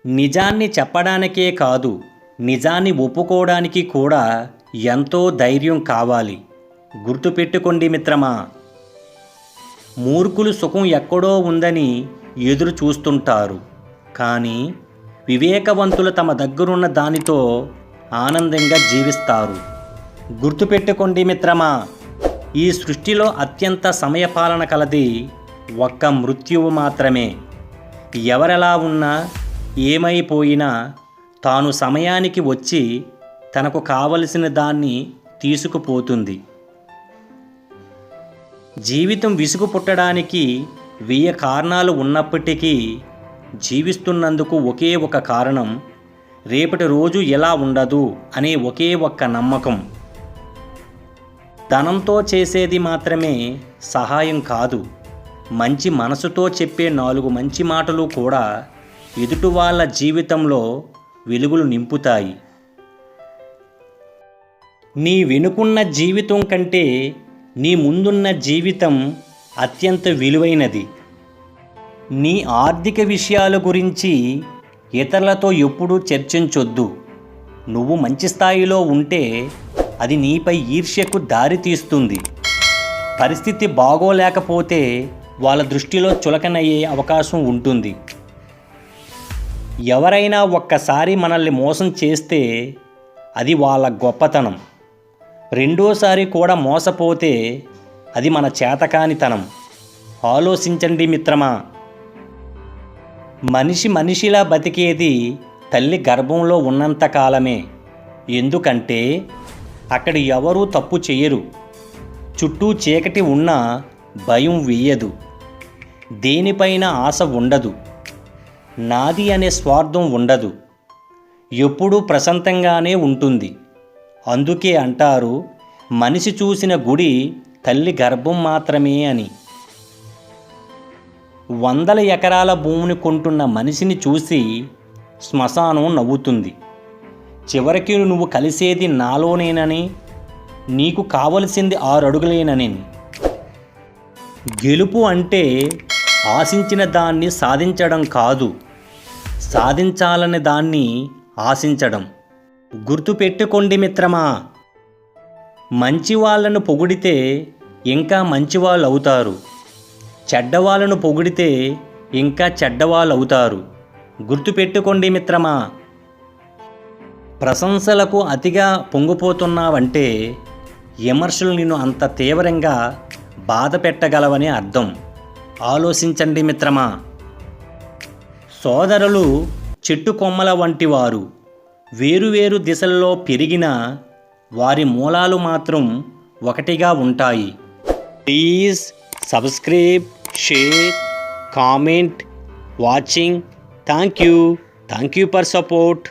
నిజాన్ని చెప్పడానికే కాదు, నిజాన్ని ఒప్పుకోవడానికి కూడా ఎంతో ధైర్యం కావాలి. గుర్తుపెట్టుకోండి మిత్రమా. మూర్ఖులు సుఖం ఎక్కడో ఉందని ఎదురు చూస్తుంటారు, కానీ వివేకవంతులు తమ దగ్గరున్న దానితో ఆనందంగా జీవిస్తారు. గుర్తుపెట్టుకోండి మిత్రమా, ఈ సృష్టిలో అత్యంత సమయపాలన కలది ఒక్క మృత్యువు మాత్రమే. ఎవరెలా ఉన్నా ఏమైపోయినా తాను సమయానికి వచ్చి తనకు కావలసిన దాన్ని తీసుకుపోతుంది. జీవితం విసుగు పుట్టడానికి 1000 కారణాలు ఉన్నప్పటికీ జీవిస్తున్నందుకు ఒకే ఒక కారణం, రేపటి రోజు ఎలా ఉండదు అనే ఒకే ఒక్క నమ్మకం. ధనంతో చేసేది మాత్రమే సహాయం కాదు, మంచి మనసుతో చెప్పే 4 మంచి మాటలు కూడా ఎదుటి వాళ్ళ జీవితంలో వెలుగులు నింపుతాయి. నీ వెనుకున్న జీవితం కంటే నీ ముందున్న జీవితం అత్యంత విలువైనది. నీ ఆర్థిక విషయాల గురించి ఇతరులతో ఎప్పుడూ చర్చించొద్దు. నువ్వు మంచి స్థాయిలో ఉంటే అది నీపై ఈర్ష్యకు దారితీస్తుంది. పరిస్థితి బాగోలేకపోతే వాళ్ళ దృష్టిలో చులకనయ్యే అవకాశం ఉంటుంది. ఎవరైనా ఒక్కసారి మనల్ని మోసం చేస్తే అది వాళ్ళ గొప్పతనం. రెండోసారి కూడా మోసపోతే అది మన చేతకానితనం. ఆలోచించండి మిత్రమా. మనిషిలా బతికేది తల్లి గర్భంలో ఉన్నంతకాలమే. ఎందుకంటే అక్కడ ఎవరూ తప్పు చేయరు. చుట్టూ చీకటి ఉన్నా భయం వెయ్యదు. దేనిపైన ఆశ ఉండదు. నాది అనే స్వార్థం ఉండదు. ఎప్పుడూ ప్రశాంతంగానే ఉంటుంది. అందుకే అంటారు, మనిషి చూసిన గుడి తల్లి గర్భం మాత్రమే అని. 100 ఎకరాల భూమిని కొంటున్న మనిషిని చూసి శ్మశానం నవ్వుతుంది. చివరికి నువ్వు కలిసేది నాలోనేనని, నీకు కావలసింది 6 అడుగులేనని. గెలుపు అంటే ఆశించిన దాన్ని సాధించడం కాదు, సాధించాలనే దాన్ని ఆశించడం. గుర్తుపెట్టుకోండి మిత్రమా. మంచి వాళ్ళను పొగిడితే ఇంకా మంచివాళ్ళు అవుతారు. చెడ్డవాళ్ళను పొగిడితే ఇంకా చెడ్డవాళ్ళు అవుతారు. గుర్తుపెట్టుకోండి మిత్రమా. ప్రశంసలకు అతిగా పొంగిపోతున్నావంటే విమర్శలు నిన్ను అంత తీవ్రంగా బాధ పెట్టగలవని అర్థం. ఆలోచించండి మిత్రమా. సోదరులు చెట్టు కొమ్మల వంటి వారు. వేరువేరు దిశల్లో పెరిగినా వారి మూలాలు మాత్రం ఒకటిగా ఉంటాయి. Please subscribe, share, comment, watching. Thank you for support.